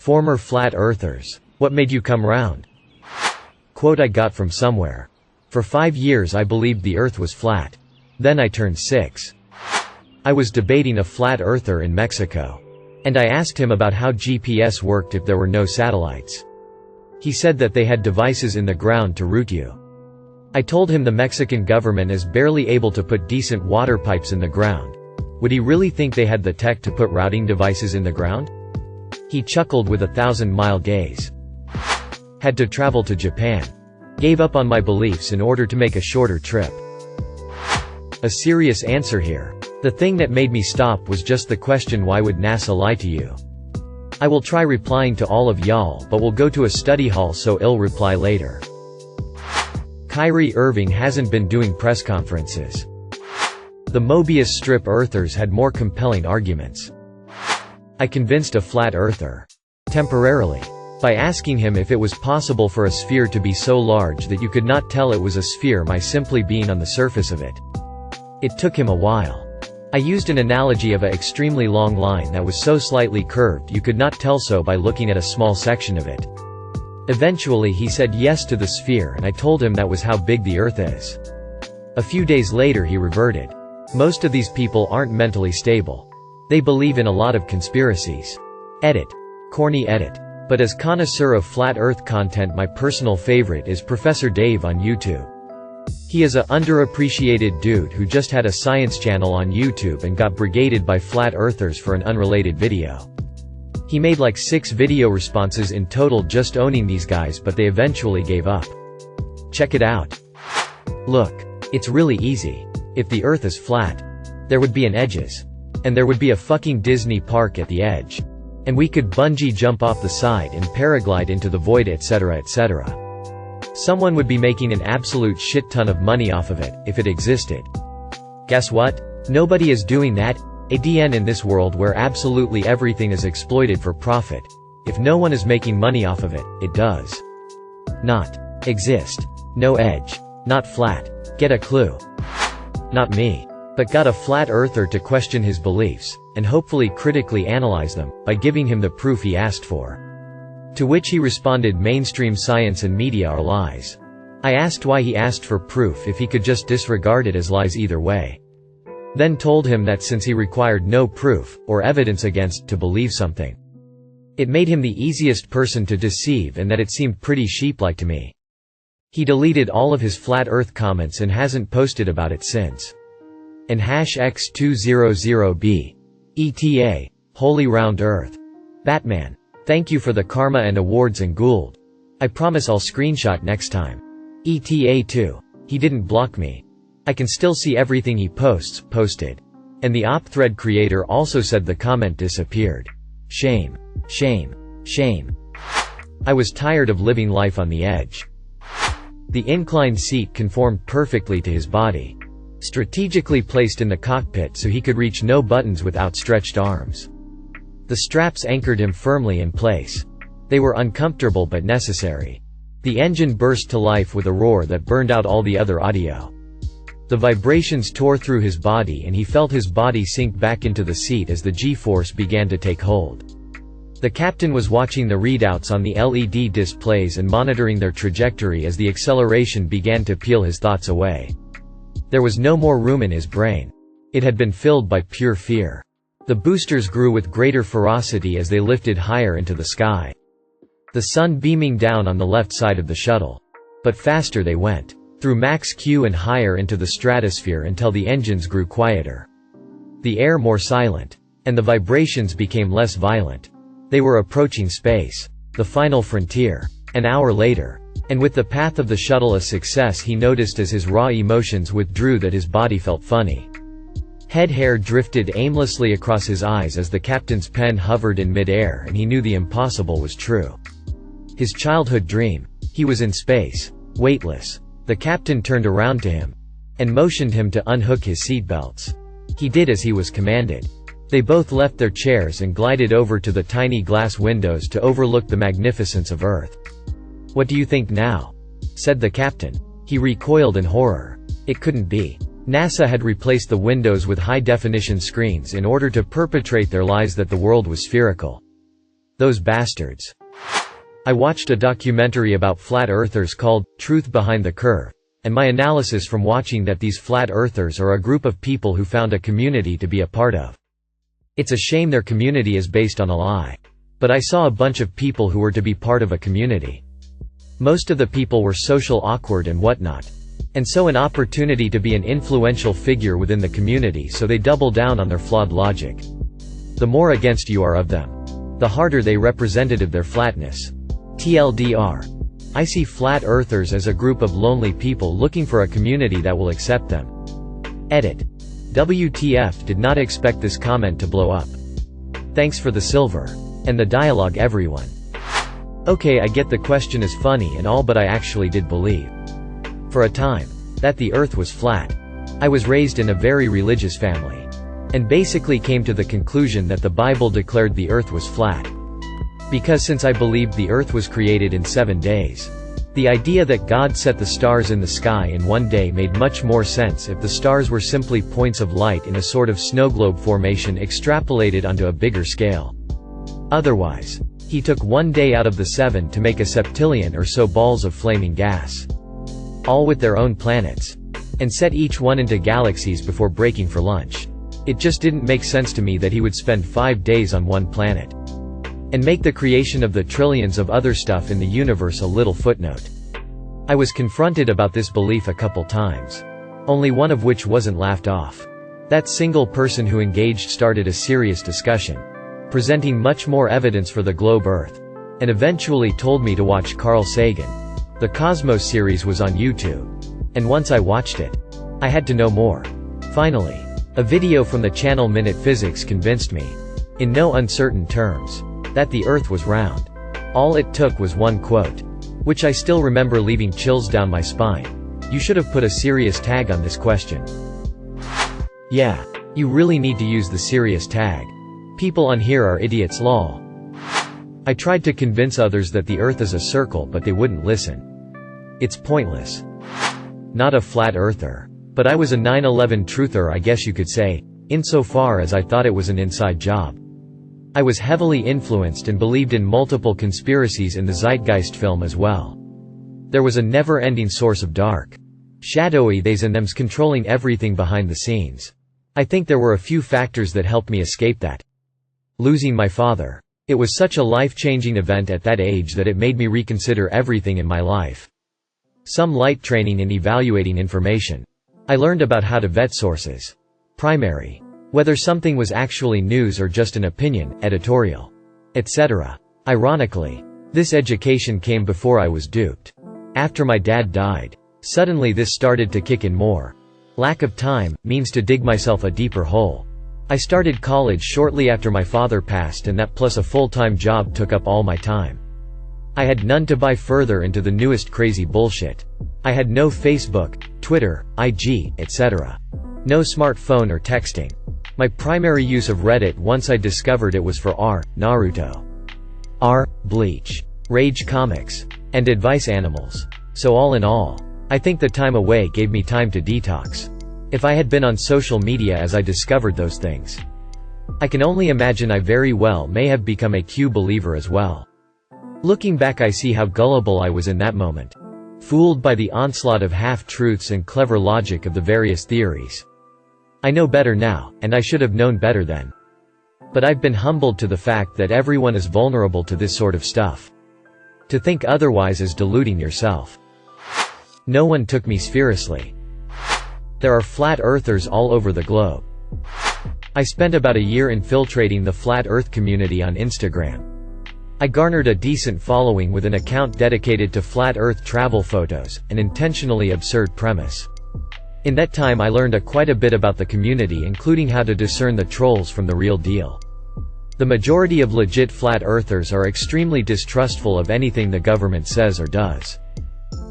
Former flat earthers. What made you come round? Quote I got from somewhere. For 5 years I believed the earth was flat. Then I turned 6. I was debating a flat earther in Mexico. And I asked him about how GPS worked if there were no satellites. He said that they had devices in the ground to route you. I told him the Mexican government is barely able to put decent water pipes in the ground. Would he really think they had the tech to put routing devices in the ground? He chuckled with a 1,000-mile gaze. Had to travel to Japan. Gave up on my beliefs in order to make a shorter trip. A serious answer here. The thing that made me stop was just the question, why would NASA lie to you? I will try replying to all of y'all, but we'll go to a study hall, so I'll reply later. Kyrie Irving hasn't been doing press conferences. The Mobius strip earthers had more compelling arguments. I convinced a flat earther. Temporarily. By asking him if it was possible for a sphere to be so large that you could not tell it was a sphere by simply being on the surface of it. It took him a while. I used an analogy of an extremely long line that was so slightly curved you could not tell so by looking at a small section of it. Eventually he said yes to the sphere, and I told him that was how big the Earth is. A few days later he reverted. Most of these people aren't mentally stable. They believe in a lot of conspiracies. Edit. Corny edit. But as connoisseur of flat earth content, my personal favorite is Professor Dave on YouTube. He is a underappreciated dude who just had a science channel on YouTube and got brigaded by flat earthers for an unrelated video. He made like 6 video responses in total just owning these guys, but they eventually gave up. Check it out. Look. It's really easy. If the earth is flat, there would be an edges. And there would be a fucking Disney park at the edge. And we could bungee jump off the side and paraglide into the void, etc., etc. Someone would be making an absolute shit ton of money off of it, if it existed. Guess what? Nobody is doing that. ADN in this world where absolutely everything is exploited for profit. If no one is making money off of it, it does not exist. No edge. Not flat. Get a clue? Not me. But got a flat earther to question his beliefs, and hopefully critically analyze them, by giving him the proof he asked for. To which he responded, mainstream science and media are lies. I asked why he asked for proof if he could just disregard it as lies either way. Then told him that since he required no proof, or evidence against, to believe something, it made him the easiest person to deceive, and that it seemed pretty sheep-like to me. He deleted all of his flat earth comments and hasn't posted about it since. And #X200B. ETA. Holy round earth. Batman. Thank you for the karma and awards and Gould. I promise I'll screenshot next time. ETA 2. He didn't block me. I can still see everything he posted. And the op thread creator also said the comment disappeared. Shame. Shame. Shame. I was tired of living life on the edge. The inclined seat conformed perfectly to his body. Strategically placed in the cockpit so he could reach no buttons with outstretched arms. The straps anchored him firmly in place. They were uncomfortable but necessary. The engine burst to life with a roar that burned out all the other audio. The vibrations tore through his body and he felt his body sink back into the seat as the G-force began to take hold. The captain was watching the readouts on the LED displays and monitoring their trajectory as the acceleration began to peel his thoughts away. There was no more room in his brain. It had been filled by pure fear. The boosters grew with greater ferocity as they lifted higher into the sky. The sun beaming down on the left side of the shuttle. But faster they went. Through max Q and higher into the stratosphere until the engines grew quieter. The air more silent. And the vibrations became less violent. They were approaching space. The final frontier. An hour later. And with the path of the shuttle a success, he noticed as his raw emotions withdrew that his body felt funny. Head hair drifted aimlessly across his eyes as the captain's pen hovered in mid-air, and he knew the impossible was true. His childhood dream. He was in space. Weightless. The captain turned around to him. And motioned him to unhook his seatbelts. He did as he was commanded. They both left their chairs and glided over to the tiny glass windows to overlook the magnificence of Earth. "What do you think now?" said the captain. He recoiled in horror. It couldn't be. NASA had replaced the windows with high-definition screens in order to perpetrate their lies that the world was spherical. Those bastards. I watched a documentary about flat earthers called Truth Behind the Curve, and my analysis from watching that these flat earthers are a group of people who found a community to be a part of. It's a shame their community is based on a lie. But I saw a bunch of people who were to be part of a community. Most of the people were social awkward and whatnot. And so an opportunity to be an influential figure within the community, so they double down on their flawed logic. The more against you are of them, the harder they represented their flatness. TLDR. I see flat earthers as a group of lonely people looking for a community that will accept them. Edit. WTF, did not expect this comment to blow up. Thanks for the silver. And the dialogue, everyone. Okay, I get the question is funny and all, but I actually did believe, for a time, that the earth was flat. I was raised in a very religious family, and basically came to the conclusion that the Bible declared the earth was flat. Because since I believed the earth was created in 7 days, the idea that God set the stars in the sky in one day made much more sense if the stars were simply points of light in a sort of snow globe formation extrapolated onto a bigger scale. Otherwise, he took 1 day out of the 7 to make a septillion or so balls of flaming gas, all with their own planets, and set each one into galaxies before breaking for lunch. It just didn't make sense to me that he would spend 5 days on one planet and make the creation of the trillions of other stuff in the universe a little footnote. I was confronted about this belief a couple times, only one of which wasn't laughed off. That single person who engaged started a serious discussion, presenting much more evidence for the globe Earth, and eventually told me to watch Carl Sagan. The Cosmos series was on YouTube, and once I watched it, I had to know more. Finally, a video from the channel Minute Physics convinced me, in no uncertain terms, that the Earth was round. All it took was one quote, which I still remember leaving chills down my spine. You should have put a serious tag on this question. Yeah, you really need to use the serious tag. People on here are idiots, lol. I tried to convince others that the Earth is a circle, but they wouldn't listen. It's pointless. Not a flat earther. But I was a 9/11 truther, I guess you could say, insofar as I thought it was an inside job. I was heavily influenced and believed in multiple conspiracies in the Zeitgeist film as well. There was a never-ending source of dark, shadowy theys and thems controlling everything behind the scenes. I think there were a few factors that helped me escape that. Losing my father. It was such a life-changing event at that age that it made me reconsider everything in my life. Some light training in evaluating information. I learned about how to vet sources. Primary. Whether something was actually news or just an opinion, editorial, etc. Ironically, this education came before I was duped. After my dad died, suddenly this started to kick in more. Lack of time means to dig myself a deeper hole. I started college shortly after my father passed, and that plus a full-time job took up all my time. I had none to buy further into the newest crazy bullshit. I had no Facebook, Twitter, IG, etc. No smartphone or texting. My primary use of Reddit once I discovered it was for Naruto, Bleach, Rage comics, and advice animals. So all in all, I think the time away gave me time to detox. If I had been on social media as I discovered those things, I can only imagine I very well may have become a Q believer as well. Looking back, I see how gullible I was in that moment, fooled by the onslaught of half-truths and clever logic of the various theories. I know better now, and I should have known better then. But I've been humbled to the fact that everyone is vulnerable to this sort of stuff. To think otherwise is deluding yourself. No one took me seriously. There are flat earthers all over the globe. I spent about a year infiltrating the flat earth community on Instagram. I garnered a decent following with an account dedicated to flat earth travel photos, an intentionally absurd premise. In that time I learned quite a bit about the community, including how to discern the trolls from the real deal. The majority of legit flat earthers are extremely distrustful of anything the government says or does.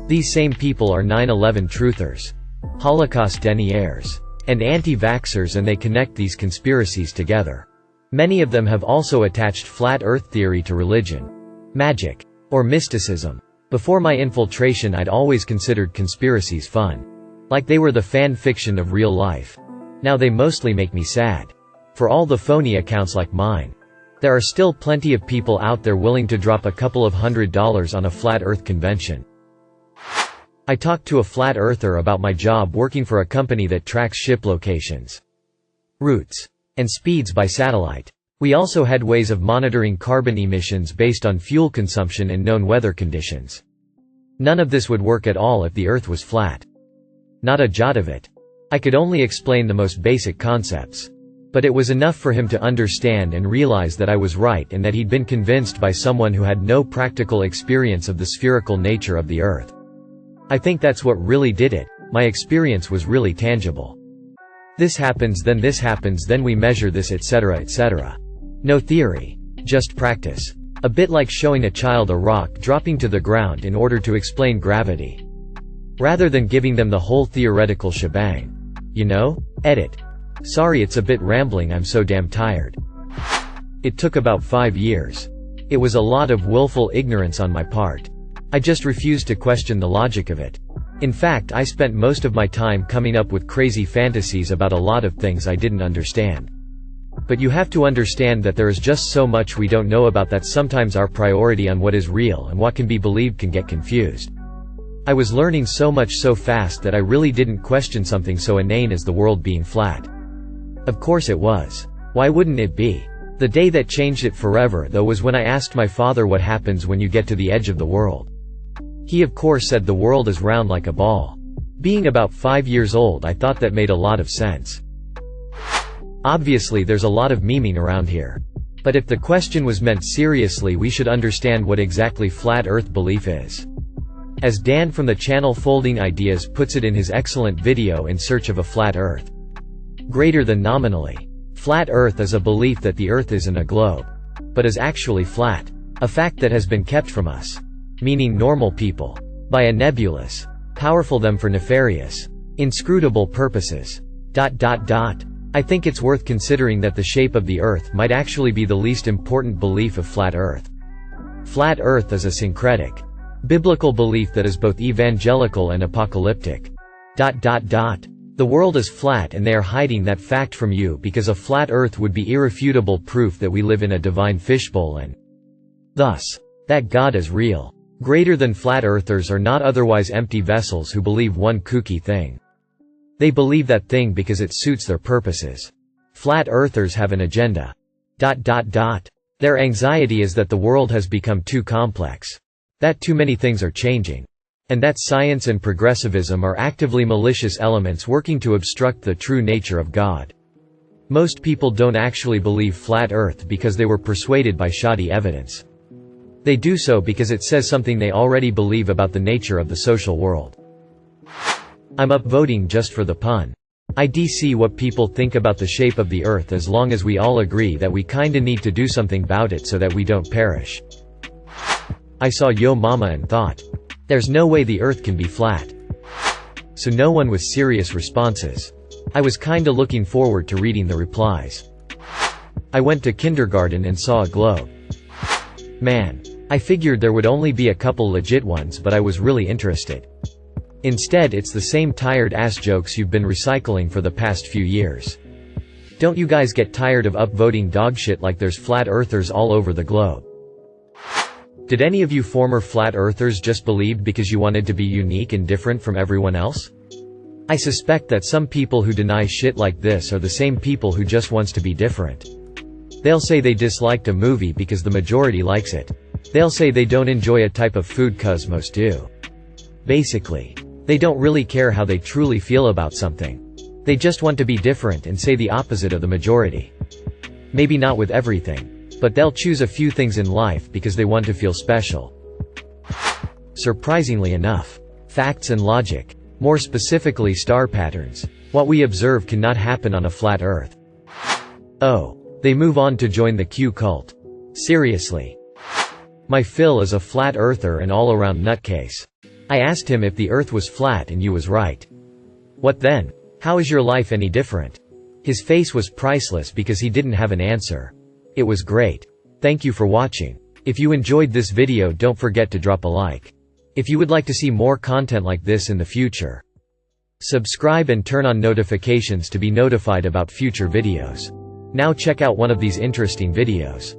These same people are 9/11 truthers, Holocaust deniers, and anti-vaxxers, and they connect these conspiracies together. Many of them have also attached flat earth theory to religion, magic, or mysticism. Before my infiltration, I'd always considered conspiracies fun, like they were the fan fiction of real life. Now they mostly make me sad. For all the phony accounts like mine. There are still plenty of people out there willing to drop a couple of $100s on a flat earth convention. I talked to a flat earther about my job working for a company that tracks ship locations, routes, and speeds by satellite. We also had ways of monitoring carbon emissions based on fuel consumption and known weather conditions. None of this would work at all if the Earth was flat. Not a jot of it. I could only explain the most basic concepts. But it was enough for him to understand and realize that I was right and that he'd been convinced by someone who had no practical experience of the spherical nature of the Earth. I think that's what really did it. My experience was really tangible. This happens, then we measure this, etc., etc. No theory. Just practice. A bit like showing a child a rock dropping to the ground in order to explain gravity. Rather than giving them the whole theoretical shebang. You know? Edit. Sorry it's a bit rambling, I'm so damn tired. It took about 5 years. It was a lot of willful ignorance on my part. I just refused to question the logic of it. In fact, I spent most of my time coming up with crazy fantasies about a lot of things I didn't understand. But you have to understand that there is just so much we don't know about that sometimes our priority on what is real and what can be believed can get confused. I was learning so much so fast that I really didn't question something so inane as the world being flat. Of course it was. Why wouldn't it be? The day that changed it forever, though, was when I asked my father what happens when you get to the edge of the world. He of course said the world is round like a ball. Being about 5 years old, I thought that made a lot of sense. Obviously there's a lot of memeing around here. But if the question was meant seriously, we should understand what exactly flat earth belief is. As Dan from the channel Folding Ideas puts it in his excellent video In Search of a Flat Earth. Greater than nominally. Flat earth is a belief that the earth isn't a globe, but is actually flat. A fact that has been kept from us, meaning normal people, by a nebulous, powerful them for nefarious, inscrutable purposes. I think it's worth considering that the shape of the earth might actually be the least important belief of flat earth. Flat earth is a syncretic, biblical belief that is both evangelical and apocalyptic. The world is flat and they are hiding that fact from you because a flat earth would be irrefutable proof that we live in a divine fishbowl and thus, that God is real. Greater than flat earthers are not otherwise empty vessels who believe one kooky thing. They believe that thing because it suits their purposes. Flat earthers have an agenda. Their anxiety is that the world has become too complex. That too many things are changing. And that science and progressivism are actively malicious elements working to obstruct the true nature of God. Most people don't actually believe flat earth because they were persuaded by shoddy evidence. They do so because it says something they already believe about the nature of the social world. I'm upvoting just for the pun. I see what people think about the shape of the earth as long as we all agree that we kinda need to do something about it so that we don't perish. I saw Yo Mama and thought, there's no way the earth can be flat. So no one with serious responses. I was kinda looking forward to reading the replies. I went to kindergarten and saw a globe. Man. I figured there would only be a couple legit ones, but I was really interested. Instead, it's the same tired ass jokes you've been recycling for the past few years. Don't you guys get tired of upvoting dogshit like there's flat earthers all over the globe? Did any of you former flat earthers just believe because you wanted to be unique and different from everyone else? I suspect that some people who deny shit like this are the same people who just wants to be different. They'll say they disliked a movie because the majority likes it. They'll say they don't enjoy a type of food 'cause most do. Basically, they don't really care how they truly feel about something. They just want to be different and say the opposite of the majority. Maybe not with everything, but they'll choose a few things in life because they want to feel special. Surprisingly enough, facts and logic, more specifically star patterns, what we observe cannot happen on a flat earth. Oh, they move on to join the Q cult. Seriously. My Phil is a flat earther and all-around nutcase. I asked him if the earth was flat and you was right. What then? How is your life any different? His face was priceless because he didn't have an answer. It was great. Thank you for watching. If you enjoyed this video, don't forget to drop a like. If you would like to see more content like this in the future, subscribe and turn on notifications to be notified about future videos. Now check out one of these interesting videos.